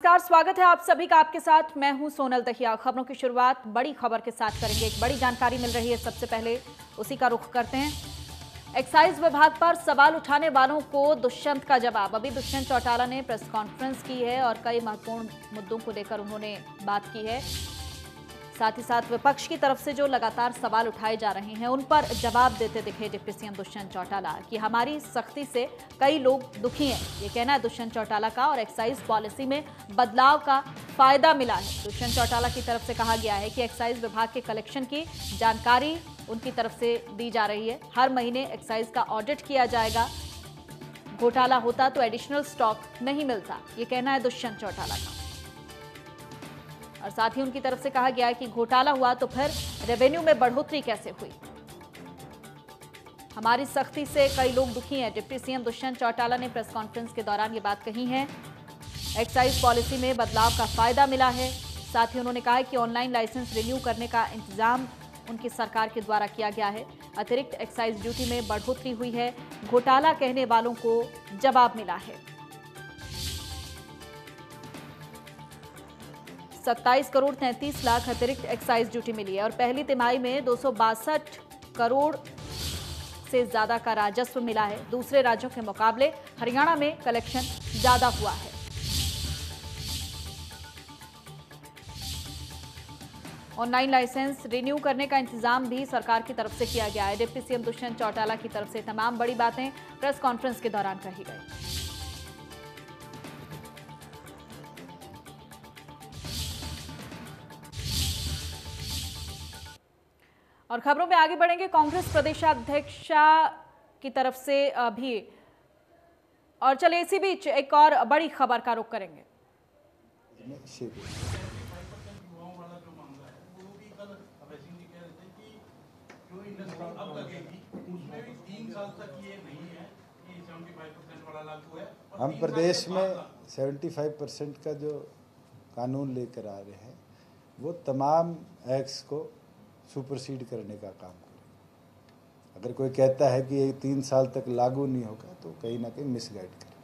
नमस्कार, स्वागत है आप सभी का। आपके साथ मैं हूं सोनल दहिया। खबरों की शुरुआत बड़ी खबर के साथ करेंगे। एक बड़ी जानकारी मिल रही है, सबसे पहले उसी का रुख करते हैं। एक्साइज विभाग पर सवाल उठाने वालों को दुष्यंत का जवाब। अभी दुष्यंत चौटाला ने प्रेस कॉन्फ्रेंस की है और कई महत्वपूर्ण मुद्दों को लेकर उन्होंने बात की है। साथ ही साथ विपक्ष की तरफ से जो लगातार सवाल उठाए जा रहे हैं उन पर जवाब देते दिखे डिप्टी सीएम दुष्यंत चौटाला कि हमारी सख्ती से कई लोग दुखी हैं, ये कहना है दुष्यंत चौटाला का। और एक्साइज पॉलिसी में बदलाव का फायदा मिला है। दुष्यंत चौटाला की तरफ से कहा गया है कि एक्साइज विभाग के कलेक्शन की जानकारी उनकी तरफ से दी जा रही है। हर महीने एक्साइज का ऑडिट किया जाएगा। घोटाला होता तो एडिशनल स्टॉक नहीं मिलता, ये कहना है दुष्यंत चौटाला का। और साथ ही उनकी तरफ से कहा गया है कि घोटाला हुआ तो फिर रेवेन्यू में बढ़ोतरी कैसे हुई। हमारी सख्ती से कई लोग दुखी हैं। डिप्टी सीएम दुष्यंत चौटाला ने प्रेस कॉन्फ्रेंस के दौरान ये बात कही है। एक्साइज पॉलिसी में बदलाव का फायदा मिला है। साथ ही उन्होंने कहा है कि ऑनलाइन लाइसेंस रिन्यू करने का इंतजाम उनकी सरकार के द्वारा किया गया है। अतिरिक्त एक्साइज ड्यूटी में बढ़ोतरी हुई है। घोटाला कहने वालों को जवाब मिला है। 27 करोड़ 33 लाख अतिरिक्त एक्साइज ड्यूटी मिली है और पहली तिमाही में 262 करोड़ से ज्यादा का राजस्व मिला है। दूसरे राज्यों के मुकाबले हरियाणा में कलेक्शन ज्यादा हुआ है। ऑनलाइन लाइसेंस रिन्यू करने का इंतजाम भी सरकार की तरफ से किया गया है। डिप्टी सीएम दुष्यंत चौटाला की तरफ से तमाम बड़ी बातें प्रेस कॉन्फ्रेंस के दौरान कही गई। और खबरों में आगे बढ़ेंगे। कांग्रेस प्रदेशाध्यक्षा की तरफ से भी, और चलिए इसी बीच एक और बड़ी खबर का रुख करेंगे। हम प्रदेश में 75% का जो कानून लेकर आ रहे हैं वो तमाम एक्ट्स को सुपरसीड करने का काम करें। अगर कोई कहता है कि ये 3 साल तक लागू नहीं होगा तो कहीं ना कहीं मिसगाइड करें।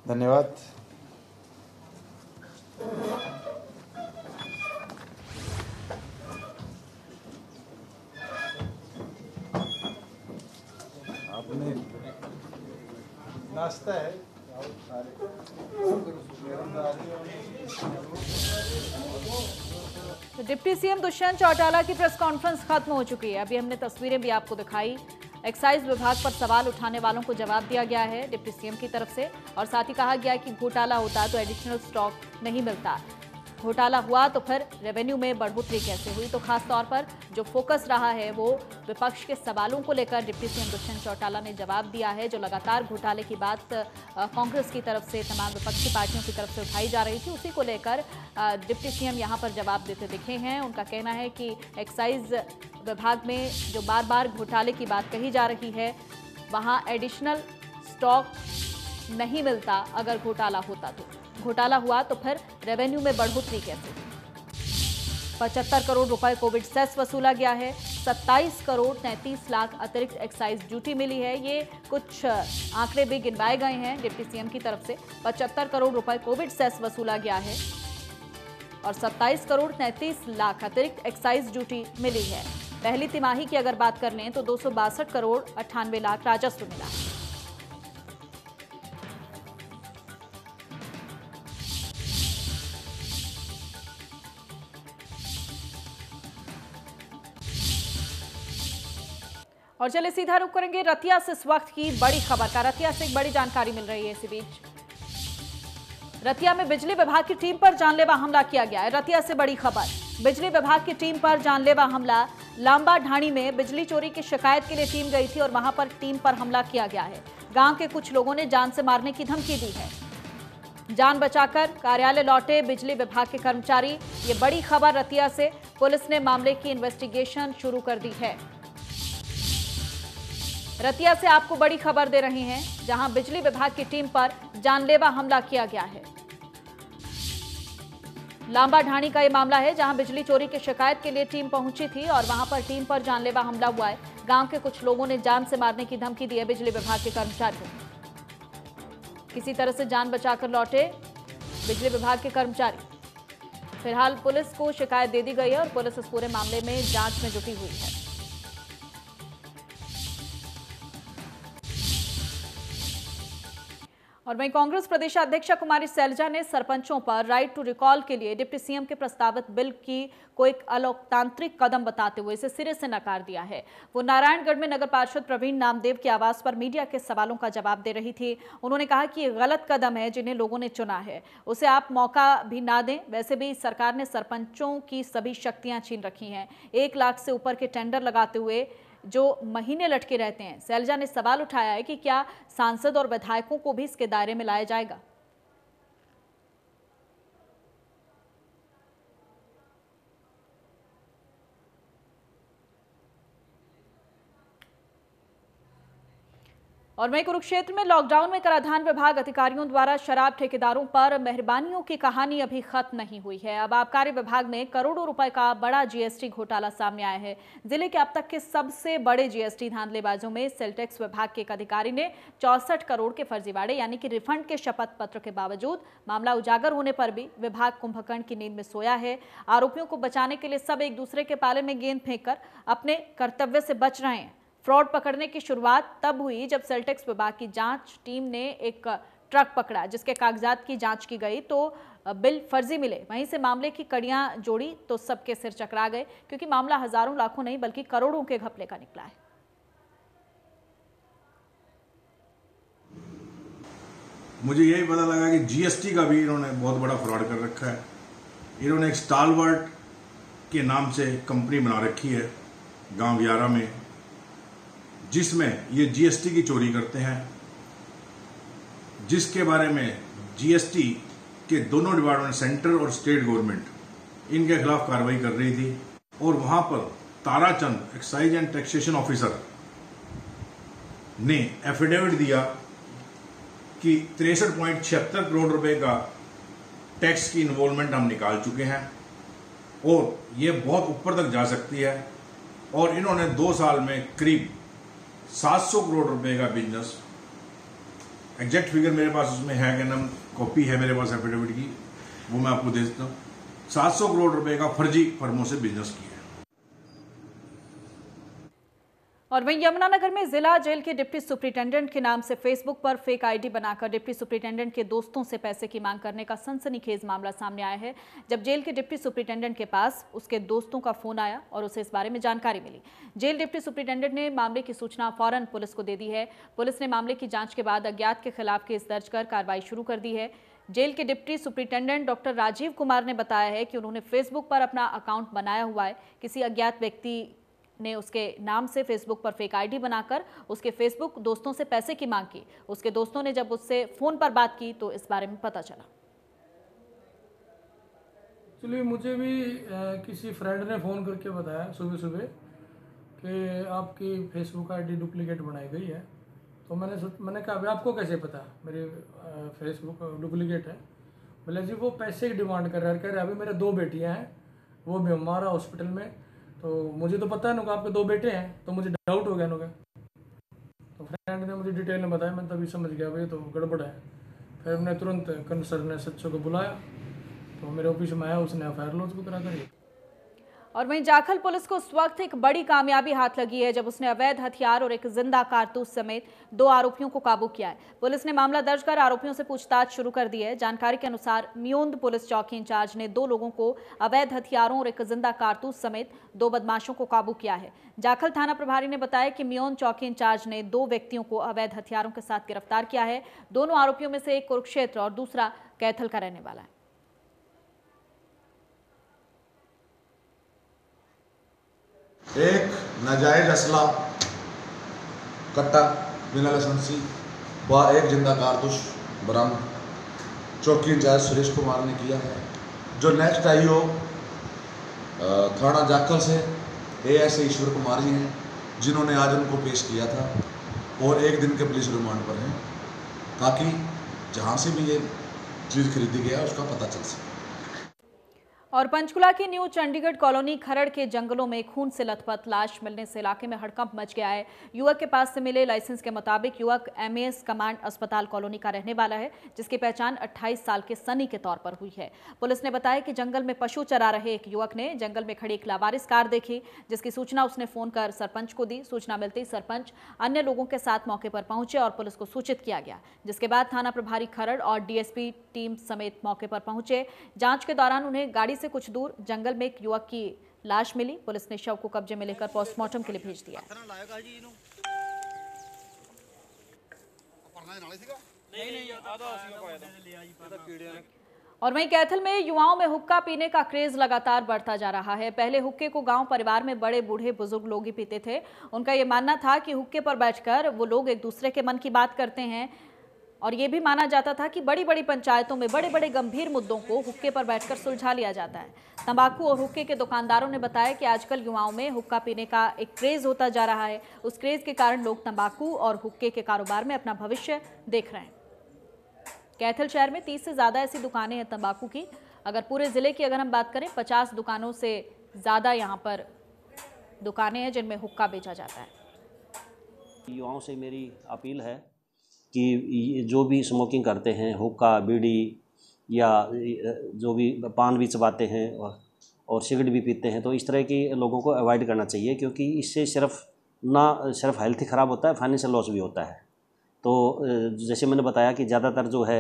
धन्यवाद। आपने नाश्ता है तो डिप्टी सीएम दुष्यंत चौटाला की प्रेस कॉन्फ्रेंस खत्म हो चुकी है। अभी हमने तस्वीरें भी आपको दिखाई। एक्साइज विभाग पर सवाल उठाने वालों को जवाब दिया गया है डिप्टी सीएम की तरफ से। और साथ ही कहा गया है कि घोटाला होता तो एडिशनल स्टॉक नहीं मिलता। घोटाला हुआ तो फिर रेवेन्यू में बढ़ोतरी कैसे हुई। तो खास तौर पर जो फोकस रहा है वो विपक्ष के सवालों को लेकर डिप्टी सीएम दुष्यंत चौटाला ने जवाब दिया है। जो लगातार घोटाले की बात कांग्रेस की तरफ से तमाम विपक्षी पार्टियों की तरफ से उठाई जा रही थी, उसी को लेकर डिप्टी सीएम यहां पर जवाब देते दिखे हैं। उनका कहना है कि एक्साइज विभाग में जो बार बार घोटाले की बात कही जा रही है वहां एडिशनल स्टॉक नहीं मिलता। अगर घोटाला होता तो घोटाला हुआ तो फिर रेवेन्यू में बढ़ोतरी कैसे। 75 करोड़ रुपए कोविड सेस वसूला गया है। 27 करोड़ 33 लाख अतिरिक्त एक्साइज ड्यूटी मिली है। ये कुछ आंकड़े भी गिनवाए गए हैं डिप्टी सीएम की तरफ से। 75 करोड़ रुपए कोविड सेस वसूला गया है और 27 करोड़ 33 लाख अतिरिक्त एक्साइज ड्यूटी मिली है। पहली तिमाही की अगर बात कर लें तो 262 करोड़ 98 लाख राजस्व मिला है। और चलिए सीधा रुख करेंगे रतिया से इस वक्त की बड़ी खबर का। रतिया से एक बड़ी जानकारी मिल रही है। इसी बीच रतिया में बिजली विभाग की टीम पर जानलेवा हमला किया गया है। रतिया से बड़ी खबर, बिजली विभाग की टीम पर जानलेवा हमला। लांबा ढाणी में बिजली चोरी की शिकायत के लिए टीम गई थी और वहां पर टीम पर हमला किया गया है। गांव के कुछ लोगों ने जान से मारने की धमकी दी है। जान बचाकर कार्यालय लौटे बिजली विभाग के कर्मचारी। ये बड़ी खबर रतिया से। पुलिस ने मामले की इन्वेस्टिगेशन शुरू कर दी है। रतिया से आपको बड़ी खबर दे रहे हैं, जहां बिजली विभाग की टीम पर जानलेवा हमला किया गया है। लांबा ढाणी का यह मामला है, जहां बिजली चोरी की शिकायत के लिए टीम पहुंची थी और वहां पर टीम पर जानलेवा हमला हुआ है। गांव के कुछ लोगों ने जान से मारने की धमकी दी है बिजली विभाग के कर्मचारियों। किसी तरह से जान बचाकर लौटे बिजली विभाग के कर्मचारी। फिलहाल पुलिस को शिकायत दे दी गई है और पुलिस इस पूरे मामले में जांच में जुटी हुई है। और वहीं कांग्रेस प्रदेश अध्यक्षा कुमारी सैलजा ने सरपंचों पर राइट टू रिकॉल के लिए डिप्टी सीएम के प्रस्तावित बिल को एक अलोकतांत्रिक कदम बताते हुए इसे सिरे से नकार दिया है। वो नारायणगढ़ में नगर पार्षद प्रवीण नामदेव के आवास पर मीडिया के सवालों का जवाब दे रही थी। उन्होंने कहा कि ये गलत कदम है जिन्हें लोगों ने चुना है, उसे आप मौका भी ना दें। वैसे भी सरकार ने सरपंचों की सभी शक्तियां छीन रखी हैं, 1 लाख से ऊपर के टेंडर लगाते हुए जो महीने लटके रहते हैं। सैलजा ने सवाल उठाया है कि क्या सांसद और विधायकों को भी इसके दायरे में लाया जाएगा। और वहीं कुरुक्षेत्र में लॉकडाउन में कराधान विभाग अधिकारियों द्वारा शराब ठेकेदारों पर मेहरबानियों की कहानी अभी खत्म नहीं हुई है। अब आबकारी विभाग में करोड़ों रुपए का बड़ा जीएसटी घोटाला सामने आया है। जिले के अब तक के सबसे बड़े जीएसटी धांधलेबाजों में सेल टैक्स विभाग के एक अधिकारी ने 64 करोड़ के फर्जीवाड़े यानी कि रिफंड के शपथ पत्र के बावजूद मामला उजागर होने पर भी विभाग कुंभकर्ण की नींद में सोया है। आरोपियों को बचाने के लिए सब एक दूसरे के पाले में गेंद फेंककर अपने कर्तव्य से बच रहे हैं। फ्रॉड पकड़ने की शुरुआत तब हुई जब सेल टैक्स विभाग की जांच टीम ने एक ट्रक पकड़ा जिसके कागजात की जांच की गई तो बिल फर्जी मिले। वहीं से मामले की कड़ियां जोड़ी तो सबके सिर चकरा गए, क्योंकि मामला हजारों लाखों नहीं बल्कि करोड़ों के घपले का निकला है। मुझे यही पता लगा कि जीएसटी का भी इन्होंने बहुत बड़ा फ्रॉड कर रखा है। इन्होंने एक स्टालवर्ट के नाम से कंपनी बना रखी है गांव व्यारा में, जिसमें ये जीएसटी की चोरी करते हैं, जिसके बारे में जीएसटी के दोनों डिपार्टमेंट, सेंट्रल और स्टेट गवर्नमेंट, इनके खिलाफ कार्रवाई कर रही थी। और वहां पर Tarachand excise and taxation officer ने एफिडेविट दिया कि 63.76 करोड़ रुपए का टैक्स की इन्वॉल्वमेंट हम निकाल चुके हैं और ये बहुत ऊपर तक जा सकती है। और इन्होंने 2 साल में करीब 700 करोड़ रुपए का बिजनेस, एग्जैक्ट फिगर मेरे पास उसमें है, क्या नाम कॉपी है मेरे पास एफिडेविट की, वो मैं आपको दे देता हूँ। 700 करोड़ रुपए का फर्जी फर्मों से बिजनेस किया है। और वहीं यमुनानगर में जिला जेल के डिप्टी सुपरिटेंडेंट के नाम से फेसबुक पर फेक आईडी बनाकर डिप्टी सुपरिटेंडेंट के दोस्तों से पैसे की मांग करने का सनसनीखेज मामला सामने आया है। जब जेल के डिप्टी सुपरिटेंडेंट के पास उसके दोस्तों का फोन आया और उसे इस बारे में जानकारी मिली, जेल डिप्टी सुपरिटेंडेंट ने मामले की सूचना फौरन पुलिस को दे दी है। पुलिस ने मामले की जांच के बाद अज्ञात के खिलाफ केस दर्ज कर कार्रवाई शुरू कर दी है। जेल के deputy superintendent doctor Rajeev Kumar ने बताया है कि उन्होंने फेसबुक पर अपना अकाउंट बनाया हुआ है। किसी अज्ञात व्यक्ति ने उसके नाम से फेसबुक पर फेक आईडी बनाकर उसके फेसबुक दोस्तों से पैसे की मांग की। उसके दोस्तों ने जब उससे फोन पर बात की तो इस बारे में पता चला। एक्चुअली मुझे भी किसी फ्रेंड ने फ़ोन करके बताया सुबह सुबह कि आपकी फेसबुक आईडी डुप्लीकेट बनाई गई है। तो मैंने कहा अभी आपको कैसे पता मेरी फेसबुक डुप्लीकेट है? बोले जी वो पैसे की डिमांड कर रहे हैं। अभी मेरे 2 बेटियां हैं, वो भी हमारा हॉस्पिटल में, तो मुझे तो पता है ना आपके 2 बेटे हैं, तो मुझे डाउट हो गया ना। तो फ्रेंड ने मुझे डिटेल में बताया, मैं तभी समझ गया भाई तो गड़बड़ है। फिर हमने तुरंत कंसर्न एसएचओ को बुलाया, तो मेरे ऑफिस में आया, उसने एफआईआर लॉन्च करा करी। और वहीं जाखल पुलिस को उस वक्त एक बड़ी कामयाबी हाथ लगी है जब उसने अवैध हथियार और एक जिंदा कारतूस समेत 2 आरोपियों को काबू किया है। पुलिस ने मामला दर्ज कर आरोपियों से पूछताछ शुरू कर दी है। जानकारी के अनुसार म्योंद पुलिस चौकी इंचार्ज ने 2 लोगों को अवैध हथियारों और एक जिंदा कारतूस समेत 2 बदमाशों को काबू किया है। जाखल थाना प्रभारी ने बताया कि म्योंद चौकी इंचार्ज ने 2 व्यक्तियों को अवैध हथियारों के साथ गिरफ्तार किया है। दोनों आरोपियों में से एक कुरुक्षेत्र और दूसरा कैथल का रहने वाला है। एक नाजायज असला कट्टा बिना लाइसेंसी व एक जिंदा कारतूस बरामद चौकी इंचार्ज सुरेश कुमार ने किया है। जो नेक्स्ट आईओ थाना जाखल से एएसआई ईश्वर कुमार जी हैं, जिन्होंने आज उनको पेश किया था और 1 दिन के पुलिस रिमांड पर हैं, ताकि जहां से भी ये चीज़ खरीदी गया उसका पता चल सके। और पंचकुला की न्यू चंडीगढ़ कॉलोनी खरड़ के जंगलों में खून से लथपथ लाश मिलने से इलाके में हड़कंप मच गया है। युवक के पास से मिले लाइसेंस के मुताबिक युवक एमएएस कमांड अस्पताल कॉलोनी का रहने वाला है, जिसकी पहचान 28 साल के सनी के तौर पर हुई है। पुलिस ने बताया कि जंगल में पशु चरा रहे एक युवक ने जंगल में खड़ी एक लावारिस कार देखी, जिसकी सूचना उसने फोन कर सरपंच को दी। सूचना मिलते ही सरपंच अन्य लोगों के साथ मौके पर पहुंचे और पुलिस को सूचित किया गया, जिसके बाद थाना प्रभारी खरड़ और डीएसपी टीम समेत मौके पर पहुंचे। जांच के दौरान उन्हें गाड़ी से कुछ दूर जंगल में एक युवक की लाश मिली। पुलिस ने शव को कब्जे में लेकर पोस्टमार्टम के लिए भेज दिया। और वहीं कैथल में युवाओं में हुक्का पीने का क्रेज लगातार बढ़ता जा रहा है। पहले हुक्के को गांव परिवार में बड़े बूढ़े बुजुर्ग लोग ही पीते थे। उनका यह मानना था कि हुक्के पर बैठकर वो लोग एक दूसरे के मन की बात करते हैं और ये भी माना जाता था कि बड़ी बड़ी पंचायतों में बड़े बड़े गंभीर मुद्दों को हुक्के पर बैठकर सुलझा लिया जाता है। तंबाकू और हुक्के के दुकानदारों ने बताया कि आजकल युवाओं में हुक्का पीने का एक क्रेज होता जा रहा है। उस क्रेज के कारण लोग तंबाकू और हुक्के के कारोबार में अपना भविष्य देख रहे हैं। कैथल शहर में 30 से ज्यादा ऐसी दुकानें हैं तंबाकू की। अगर पूरे जिले की अगर हम बात करें, 50 दुकानों से ज्यादा यहाँ पर दुकानें हैं जिनमें हुक्का बेचा जाता है। युवाओं से मेरी अपील है कि जो भी स्मोकिंग करते हैं, हुक्का, बीड़ी या जो भी पान भी चबाते हैं और सिगरेट भी पीते हैं, तो इस तरह के लोगों को अवॉइड करना चाहिए, क्योंकि इससे सिर्फ हेल्थ ही ख़राब होता है, फाइनेंशियल लॉस भी होता है। तो जैसे मैंने बताया कि ज़्यादातर जो है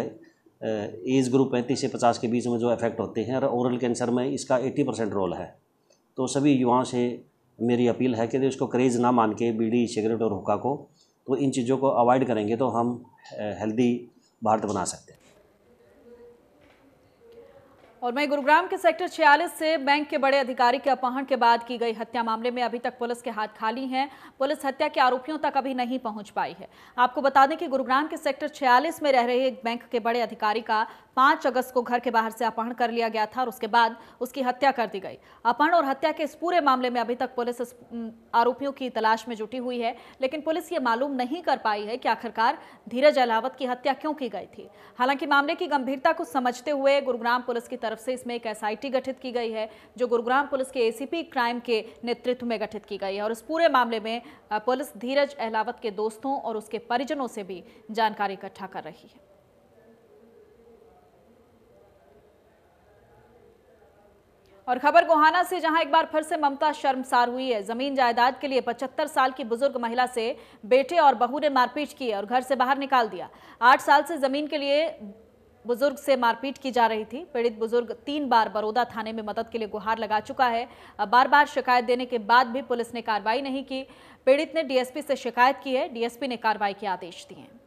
एज ग्रुप 35 से 50 के बीच में जो इफेक्ट होते हैं, और ओरल कैंसर में इसका 80% रोल है। तो सभी युवाओं से मेरी अपील है कि इसको क्रेज़ ना मान के बीड़ी, सिगरेट और हुक्का को, तो इन चीज़ों को अवॉइड करेंगे तो हम हेल्दी भारत बना सकते हैं। और वहीं गुरुग्राम के सेक्टर 46 से बैंक के बड़े अधिकारी के अपहरण के बाद की गई हत्या मामले में अभी तक पुलिस के हाथ खाली हैं। पुलिस हत्या के आरोपियों तक अभी नहीं पहुंच पाई है। आपको बता दें कि गुरुग्राम के सेक्टर 46 में रह रहे एक बैंक के बड़े अधिकारी का 5 अगस्त को घर के बाहर से अपहरण कर लिया गया था और उसके बाद उसकी हत्या कर दी गई। अपहरण और हत्या के इस पूरे मामले में अभी तक पुलिस आरोपियों की तलाश में जुटी हुई है, लेकिन पुलिस ये मालूम नहीं कर पाई है कि आखिरकार धीरज अहलावत की हत्या क्यों की गई थी। हालांकि मामले की गंभीरता को समझते हुए गुरुग्राम पुलिस की तरफ से इसमें एक एसआईटी गठित की गई है, जो गुरुग्राम पुलिस के एसीपी क्राइम के नेतृत्व में गठित की गई है। और इस पूरे मामले में पुलिस धीरज अहलावत के दोस्तों और उसके परिजनों से भी जानकारी इकट्ठा कर रही है। और खबर गोहाना से, जहां एक बार फिर से ममता शर्मसार हुई है। जमीन जायदाद के लिए 75 साल की बुजुर्ग महिला से बेटे और बहू ने मारपीट की और घर से बाहर निकाल दिया। 8 साल से जमीन के लिए बुजुर्ग से मारपीट की जा रही थी। पीड़ित बुजुर्ग 3 बार बरोदा थाने में मदद के लिए गुहार लगा चुका है। बार बार शिकायत देने के बाद भी पुलिस ने कार्रवाई नहीं की। पीड़ित ने डीएसपी से शिकायत की है। डीएसपी ने कार्रवाई के आदेश दिए हैं।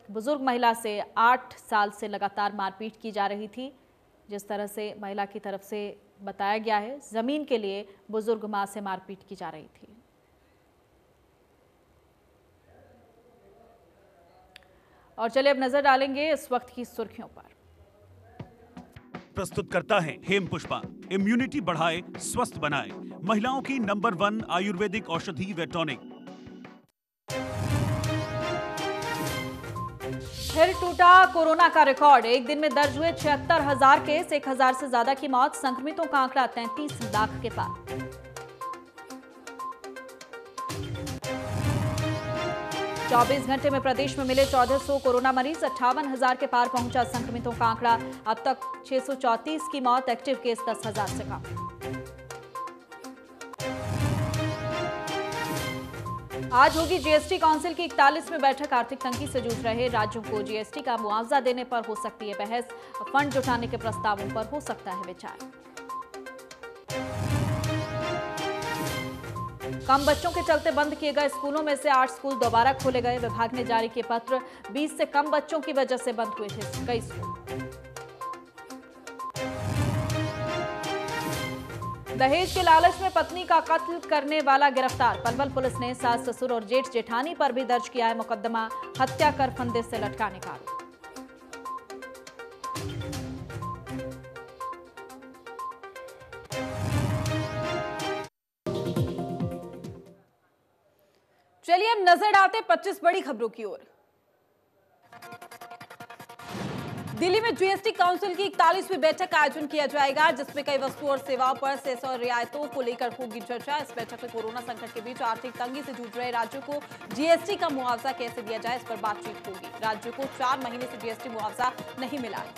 बुजुर्ग महिला से 8 साल से लगातार मारपीट की जा रही थी। जिस तरह से महिला की तरफ से बताया गया है, जमीन के लिए बुजुर्ग मां से मारपीट की जा रही थी। और चलिए अब नजर डालेंगे इस वक्त की सुर्खियों पर। प्रस्तुत करता है हेम पुष्पा। इम्यूनिटी बढ़ाए, स्वस्थ बनाए, महिलाओं की नंबर 1 आयुर्वेदिक औषधि व टॉनिक। फिर टूटा कोरोना का रिकॉर्ड। एक दिन में दर्ज हुए 76,000 केस, 1,000 से ज्यादा की मौत। संक्रमितों का आंकड़ा 33 लाख के पार। चौबीस घंटे में प्रदेश में मिले 1400 कोरोना मरीज। 58,000 के पार पहुंचा संक्रमितों का आंकड़ा। अब तक 634 की मौत। एक्टिव केस 10,000 से कम। आज होगी जीएसटी काउंसिल की 41वीं बैठक। आर्थिक तंगी से जूझ रहे राज्यों को जीएसटी का मुआवजा देने पर हो सकती है बहस। फंड जुटाने के प्रस्तावों पर हो सकता है विचार। कम बच्चों के चलते बंद किए गए स्कूलों में से 8 स्कूल दोबारा खोले गए। विभाग ने जारी किए पत्र। 20 से कम बच्चों की वजह से बंद हुए थे कई स्कूल। दहेज के लालच में पत्नी का कत्ल करने वाला गिरफ्तार। पलवल पुलिस ने सास ससुर और जेठ जेठानी पर भी दर्ज किया है मुकदमा। हत्या कर फंदे से लटकाने का। चलिए अब नजर डालते 25 बड़ी खबरों की ओर। दिल्ली में जीएसटी काउंसिल की 41वीं बैठक का आयोजन किया जाएगा, जिसमें कई वस्तुओं और सेवाओं पर सेस और रियायतों को लेकर होगी चर्चा। इस बैठक में कोरोना संकट के बीच आर्थिक तंगी से जूझ रहे राज्यों को जीएसटी का मुआवजा कैसे दिया जाए, इस पर बातचीत होगी। राज्यों को 4 महीने से जीएसटी मुआवजा नहीं मिला है।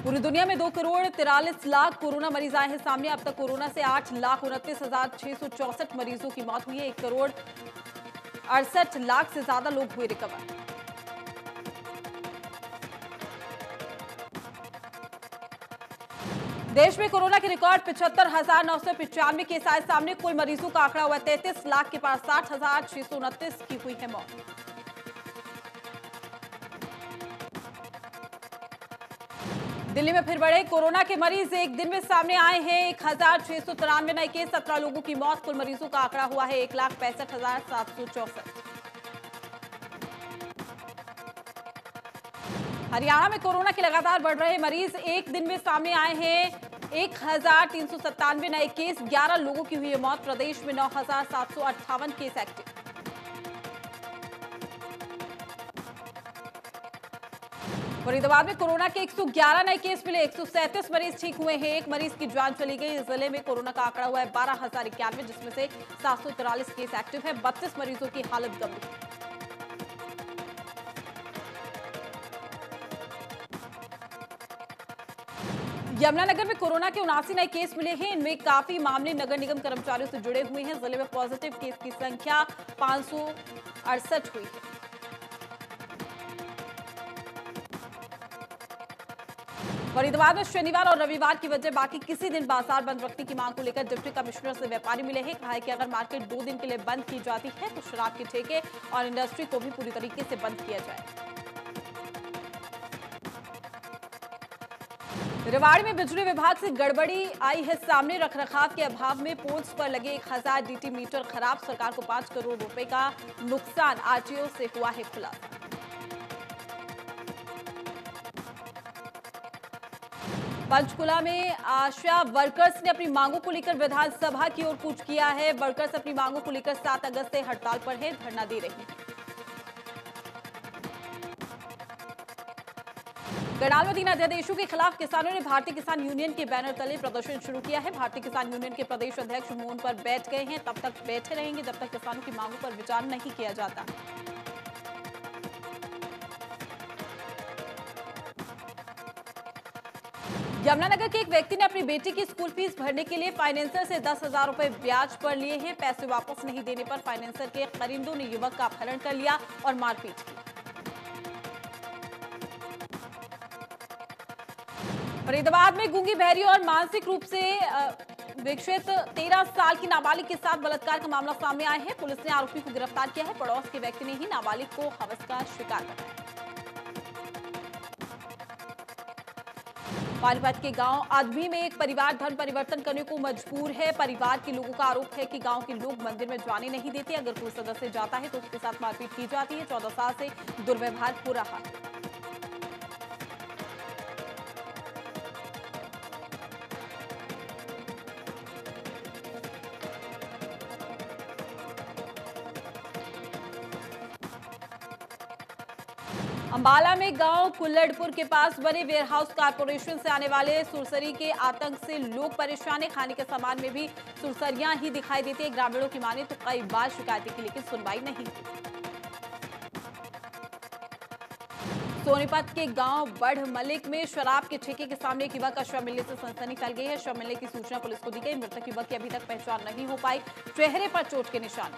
पूरी दुनिया में 2 करोड़ 43 लाख कोरोना मरीज आए हैं सामने। अब तक कोरोना से 8,29,664 मरीजों की मौत हुई है। 1 करोड़ 68 लाख से ज्यादा लोग हुए रिकवर। देश में कोरोना के रिकॉर्ड 75,995 केस आए सामने। कुल मरीजों का आंकड़ा हुआ 33 लाख के पार। 60,629 की हुई है मौत। दिल्ली में फिर बढ़े कोरोना के मरीज। एक दिन में सामने आए हैं 1,693 नए केस। 17 लोगों की मौत। कुल मरीजों का आंकड़ा हुआ है 1,65,764। हरियाणा में कोरोना के लगातार बढ़ रहे मरीज। एक दिन में सामने आए हैं 1,397 नए केस। 11 लोगों की हुई है मौत। प्रदेश में 9,758 केस एक्टिव। फरीदाबाद में कोरोना के 111 नए केस मिले। 137 मरीज ठीक हुए हैं। 1 मरीज की जान चली गई। जिले में कोरोना का आंकड़ा हुआ है 12,091, जिसमें से 743 केस एक्टिव है। 32 मरीजों की हालत गंभीर। यमुनानगर में कोरोना के 79 नए केस मिले हैं। इनमें काफी मामले नगर निगम कर्मचारियों से जुड़े हुए हैं। जिले में पॉजिटिव केस की संख्या 568 हुई है। फरीदाबाद में शनिवार और रविवार की वजह बाकी किसी दिन बाजार बंद रखने की मांग को लेकर डिप्टी कमिश्नर से व्यापारी मिले हैं। कहा है कि अगर मार्केट 2 दिन के लिए बंद की जाती है तो शराब के ठेके और इंडस्ट्री को भी पूरी तरीके से बंद किया जाए। रेवाड़ी में बिजली विभाग से गड़बड़ी आई है सामने। रखरखाव के अभाव में पोल्स पर लगे 1000 डीटी मीटर खराब। सरकार को 5 करोड़ रुपए का नुकसान। आरटीओ से हुआ है खुलासा। पंचकुला में आशा वर्कर्स ने अपनी मांगों को लेकर विधानसभा की ओर कूच किया है। वर्कर्स अपनी मांगों को लेकर 7 अगस्त से हड़ताल पर है, धरना दे रही है। करनाल में 3 अध्यादेशों के खिलाफ किसानों ने भारतीय किसान यूनियन के बैनर तले प्रदर्शन शुरू किया है। भारतीय किसान यूनियन के प्रदेश अध्यक्ष मौन पर बैठ गए हैं। तब तक बैठे रहेंगे जब तक किसानों की मांगों पर विचार नहीं किया जाता। यमुनानगर के एक व्यक्ति ने अपनी बेटी की स्कूल फीस भरने के लिए फाइनेंसर से 10,000 रुपए ब्याज पर लिए हैं। पैसे वापस नहीं देने पर फाइनेंसर के करींदों ने युवक का अपहरण कर लिया और मारपीट की। फरीदाबाद में गूंगी बहरी और मानसिक रूप से विक्षित 13 साल की नाबालिग के साथ बलात्कार का मामला सामने आया है। पुलिस ने आरोपी को गिरफ्तार किया है। पड़ोस के व्यक्ति ने ही नाबालिग को हवस का शिकार बनाया। पानीपत के गांव आदमी में एक परिवार धर्म परिवर्तन करने को मजबूर है। परिवार के लोगों का आरोप है कि गांव के लोग मंदिर में जाने नहीं देते। अगर कोई सदस्य जाता है तो उसके साथ मारपीट की जाती है। 14 साल से दुर्व्यवहार हो रहा है। अंबाला में गांव कुल्लड़पुर के पास बने वेयरहाउस कॉर्पोरेशन से आने वाले सुरसरी के आतंक से लोग परेशान हैं। खाने के सामान में भी सुरसरियां ही दिखाई देती है। ग्रामीणों की माने तो कई बार शिकायतें की, लेकिन सुनवाई नहीं हुई। सोनीपत के गांव बढ़ मलिक में शराब के ठेके के सामने एक युवक का शव मिलने से सनसनी फैल गई है। शव मिलने की सूचना पुलिस को दी गई। मृतक युवक की अभी तक पहचान नहीं हो पाई। चेहरे पर चोट के निशान।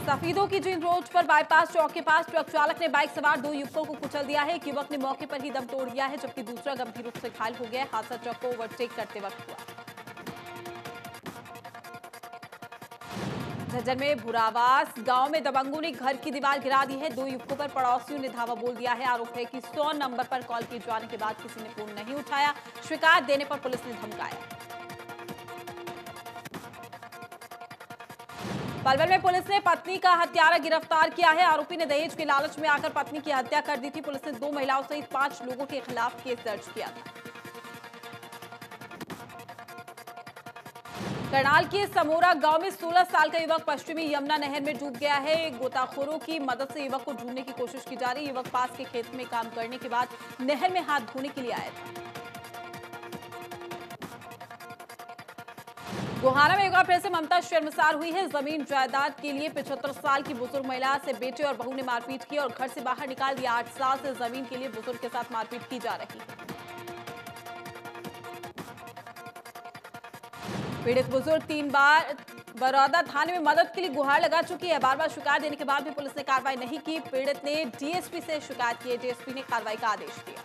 सफीदों की जिन रोड पर बाईपास चौक के पास ट्रक चालक ने बाइक सवार 2 युवकों को कुचल दिया है। एक युवक ने मौके पर ही दम तोड़ दिया है, जबकि दूसरा गंभीर रूप से घायल हो गया है। हादसा ट्रक को ओवरटेक करते वक्त हुआ। झज्जर में भुरावास गांव में दबंगों ने घर की दीवार गिरा दी है। 2 युवकों पर पड़ोसियों ने धावा बोल दिया है। आरोप है कि 100 नंबर पर कॉल किए जाने के बाद किसी ने फोन नहीं उठाया। शिकायत देने पर पुलिस ने धमकाया। पलवल में पुलिस ने पत्नी का हत्यारा गिरफ्तार किया है। आरोपी ने दहेज के लालच में आकर पत्नी की हत्या कर दी थी। पुलिस ने 2 महिलाओं सहित 5 लोगों के खिलाफ केस दर्ज किया था। करनाल के समोरा गांव में 16 साल का युवक पश्चिमी यमुना नहर में डूब गया है। गोताखोरों की मदद से युवक को ढूंढने की कोशिश की जा रही है। युवक पास के खेत में काम करने के बाद नहर में हाथ धोने के लिए आया था। गोहाना में एक बार फिर से ममता शर्मसार हुई है। जमीन जायदाद के लिए 75 साल की बुजुर्ग महिला से बेटे और बहू ने मारपीट की और घर से बाहर निकाल दिया। 8 साल से जमीन के लिए बुजुर्ग के साथ मारपीट की जा रही है। पीड़ित बुजुर्ग 3 बार बरौदा थाने में मदद के लिए गुहार लगा चुकी है। बार बार शिकायत देने के बाद भी पुलिस ने कार्रवाई नहीं की। पीड़ित ने डीएसपी से शिकायत की। डीएसपी ने कार्रवाई का आदेश दिया।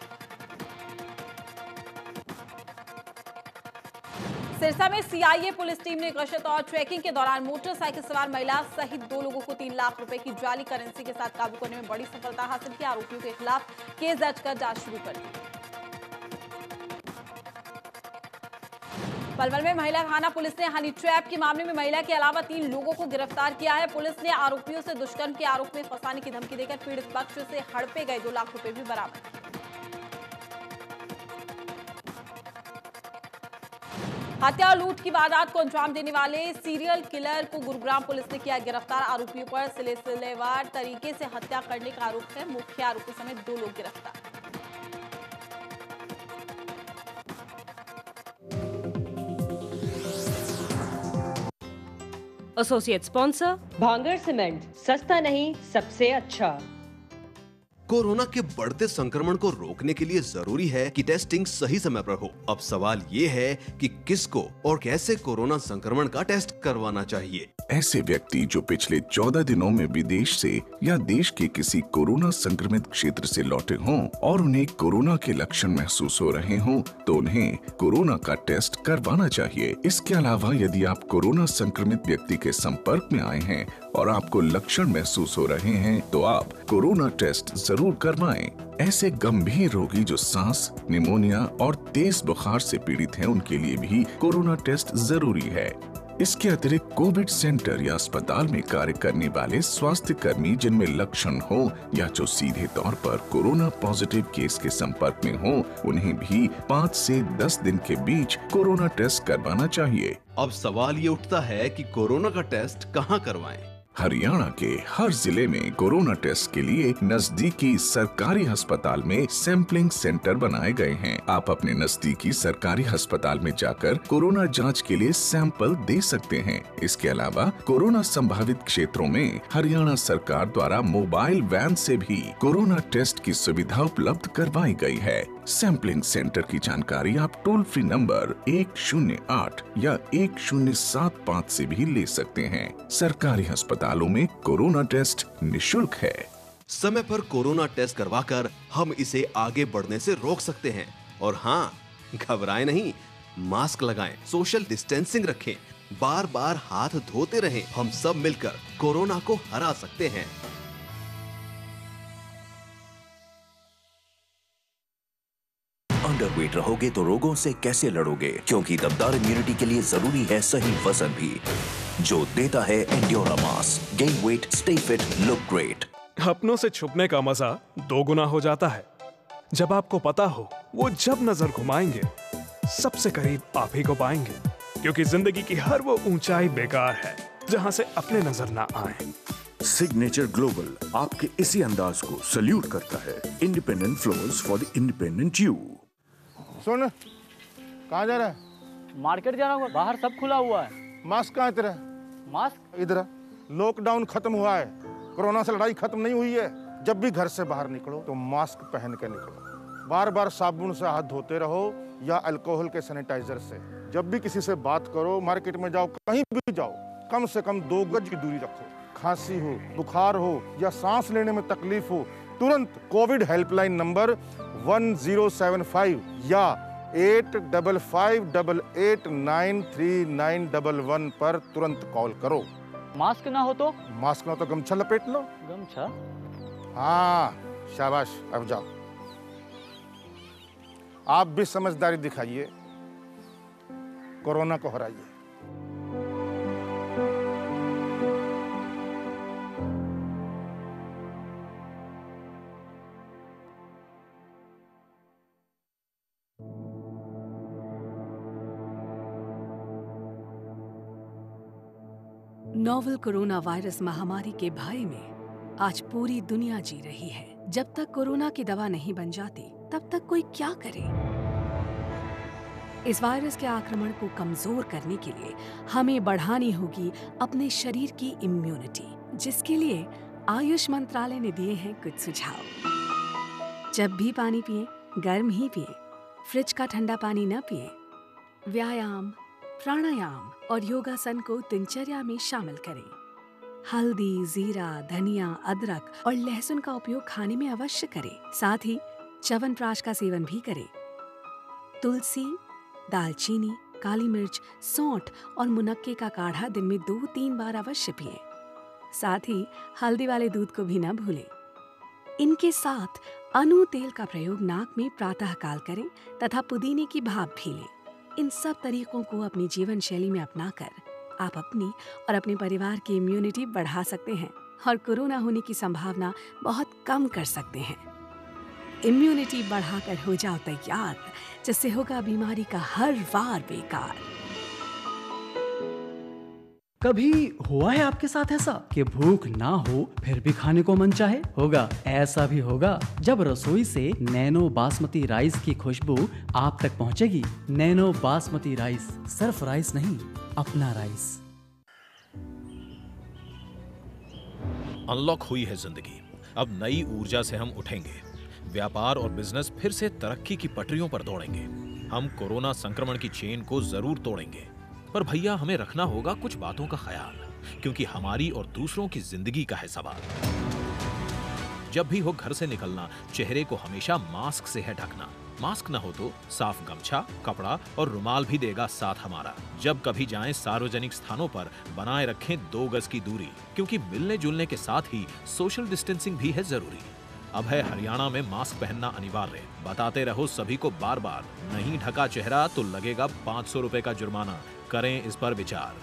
सिरसा में सीआईए पुलिस टीम ने गश्त और ट्रैकिंग के दौरान मोटरसाइकिल सवार महिला सहित 2 लोगों को 3 लाख रुपए की जाली करेंसी के साथ काबू करने में बड़ी सफलता हासिल की। आरोपियों के खिलाफ केस दर्ज कर जांच शुरू कर दी। पलवल में महिला थाना पुलिस ने हनी ट्रैप के मामले में महिला के अलावा 3 लोगों को गिरफ्तार किया है। पुलिस ने आरोपियों से दुष्कर्म के आरोप में फंसाने की धमकी देकर पीड़ित पक्ष से हड़पे गए 2 लाख रुपए भी बरामद किए। हत्या और लूट की वारदात को अंजाम देने वाले सीरियल किलर को गुरुग्राम पुलिस ने किया गिरफ्तार। आरोपियों पर सिलसिलेवार तरीके से हत्या करने का आरोप है। मुख्य आरोपी समेत 2 लोग गिरफ्तार। एसोसिएट स्पॉन्सर भांगर सीमेंट, सस्ता नहीं सबसे अच्छा। कोरोना के बढ़ते संक्रमण को रोकने के लिए जरूरी है कि टेस्टिंग सही समय पर हो। अब सवाल ये है कि किसको और कैसे कोरोना संक्रमण का टेस्ट करवाना चाहिए। ऐसे व्यक्ति जो पिछले 14 दिनों में विदेश से या देश के किसी कोरोना संक्रमित क्षेत्र से लौटे हों और उन्हें कोरोना के लक्षण महसूस हो रहे हों तो उन्हें कोरोना का टेस्ट करवाना चाहिए। इसके अलावा यदि आप कोरोना संक्रमित व्यक्ति के संपर्क में आए हैं और आपको लक्षण महसूस हो रहे हैं तो आप कोरोना टेस्ट जरूर करवाएं। ऐसे गंभीर रोगी जो सांस, निमोनिया और तेज बुखार से पीड़ित हैं उनके लिए भी कोरोना टेस्ट जरूरी है। इसके अतिरिक्त कोविड सेंटर या अस्पताल में कार्य करने वाले स्वास्थ्य कर्मी जिनमें लक्षण हो या जो सीधे तौर पर कोरोना पॉजिटिव केस के संपर्क में हो उन्हें भी 5 से 10 दिन के बीच कोरोना टेस्ट करवाना चाहिए। अब सवाल ये उठता है कि कोरोना का टेस्ट कहाँ करवाएं? हरियाणा के हर जिले में कोरोना टेस्ट के लिए नजदीकी सरकारी अस्पताल में सैंपलिंग सेंटर बनाए गए हैं। आप अपने नजदीकी सरकारी अस्पताल में जाकर कोरोना जांच के लिए सैंपल दे सकते हैं। इसके अलावा कोरोना संभावित क्षेत्रों में हरियाणा सरकार द्वारा मोबाइल वैन से भी कोरोना टेस्ट की सुविधा उपलब्ध करवाई गई है। सैंपलिंग सेंटर की जानकारी आप टोल फ्री नंबर 108 या 1075 से भी ले सकते हैं। सरकारी अस्पतालों में कोरोना टेस्ट निशुल्क है। समय पर कोरोना टेस्ट करवाकर हम इसे आगे बढ़ने से रोक सकते हैं। और हाँ, घबराएं नहीं, मास्क लगाएं, सोशल डिस्टेंसिंग रखें, बार बार हाथ धोते रहें। हम सब मिलकर कोरोना को हरा सकते हैं। अंडरवेट रहोगे तो रोगों से कैसे लड़ोगे? क्योंकि दमदार इम्यूनिटी के लिए जरूरी है सही वजन भी, जो देता है Endura mass. Gain weight, stay fit, look great. अपनों से छुपने का मजा 2 गुना हो जाता है जब आपको पता हो वो जब नजर घुमाएंगे सबसे करीब आप ही को पाएंगे। क्योंकि जिंदगी की हर वो ऊंचाई बेकार है जहां से अपने नजर ना आए। सिग्नेचर ग्लोबल आपके इसी अंदाज को सल्यूट करता है। Independent floors for the independent you. सुन, कहाँ जा रहा है? मार्केट जा रहा हूँ, बाहर सब खुला हुआ है। मास्क कहाँ है तेरा? मास्क इधर। लॉकडाउन खत्म हुआ है, कोरोना से लड़ाई खत्म नहीं हुई है। जब भी घर से बाहर निकलो तो मास्क पहन के निकलो। बार बार साबुन से हाथ धोते रहो या अल्कोहल के सैनिटाइजर से। जब भी किसी से बात करो, मार्केट में जाओ, कहीं भी जाओ, कम से कम 2 गज की दूरी रखो। खांसी हो, बुखार हो या सांस लेने में तकलीफ हो, तुरंत कोविड हेल्पलाइन नंबर 1075 या 8558893911 पर तुरंत कॉल करो। मास्क ना हो तो? मास्क ना हो तो गमछा लपेट लो। गमछा? हाँ, शाबाश, अब जाओ। आप भी समझदारी दिखाइए, कोरोना को हराइए। नोवेल कोरोना वायरस महामारी के भय में आज पूरी दुनिया जी रही है। जब तक कोरोना की दवा नहीं बन जाती, तब तक कोई क्या करे? इस वायरस के आक्रमण को कमजोर करने के लिए हमें बढ़ानी होगी अपने शरीर की इम्यूनिटी, जिसके लिए आयुष मंत्रालय ने दिए हैं कुछ सुझाव। जब भी पानी पिए, गर्म ही पिए, फ्रिज का ठंडा पानी न पिए। व्यायाम, प्राणायाम और योगासन को दिनचर्या में शामिल करें। हल्दी, जीरा, धनिया, अदरक और लहसुन का उपयोग खाने में अवश्य करें। साथ ही च्यवनप्राश का सेवन भी करें। तुलसी, दालचीनी, काली मिर्च, सौंठ और मुनक्के का काढ़ा दिन में 2-3 बार अवश्य पिएं। साथ ही हल्दी वाले दूध को भी न भूलें। इनके साथ अनु तेल का प्रयोग नाक में प्रातःकाल करें तथा पुदीने की भाप भी लें। इन सब तरीकों को अपनी जीवन शैली में अपनाकर आप अपनी और अपने परिवार की इम्यूनिटी बढ़ा सकते हैं और कोरोना होने की संभावना बहुत कम कर सकते हैं। इम्यूनिटी बढ़ाकर हो जाओ तैयार, जिससे होगा बीमारी का हर वार बेकार। कभी हुआ है आपके साथ ऐसा कि भूख ना हो फिर भी खाने को मन चाहे? होगा, ऐसा भी होगा जब रसोई से नैनो बासमती राइस की खुशबू आप तक पहुंचेगी। नैनो बासमती राइस, सिर्फ राइस नहीं, अपना राइस। अनलॉक हुई है जिंदगी। अब नई ऊर्जा से हम उठेंगे। व्यापार और बिजनेस फिर से तरक्की की पटरियों पर दौड़ेंगे। हम कोरोना संक्रमण की चेन को जरूर तोड़ेंगे, पर भैया हमें रखना होगा कुछ बातों का ख्याल, क्योंकि हमारी और दूसरों की जिंदगी का है सवाल। जब भी हो घर से निकलना, चेहरे को हमेशा मास्क से है ढकना। मास्क न हो तो साफ गमछा, कपड़ा और रुमाल भी देगा साथ हमारा। जब कभी जाएं सार्वजनिक स्थानों पर, बनाए रखें 2 गज की दूरी, क्योंकि मिलने जुलने के साथ ही सोशल डिस्टेंसिंग भी है जरूरी। अब है हरियाणा में मास्क पहनना अनिवार्य। बताते रहो सभी को बार बार, नहीं ढका चेहरा तो लगेगा 500 रुपए का जुर्माना। करें इस पर विचार।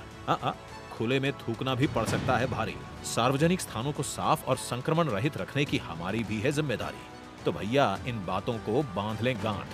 खुले में थूकना भी पड़ सकता है भारी। सार्वजनिक स्थानों को साफ और संक्रमण रहित रखने की हमारी भी है जिम्मेदारी। तो भैया इन बातों को बांध लें गांठ।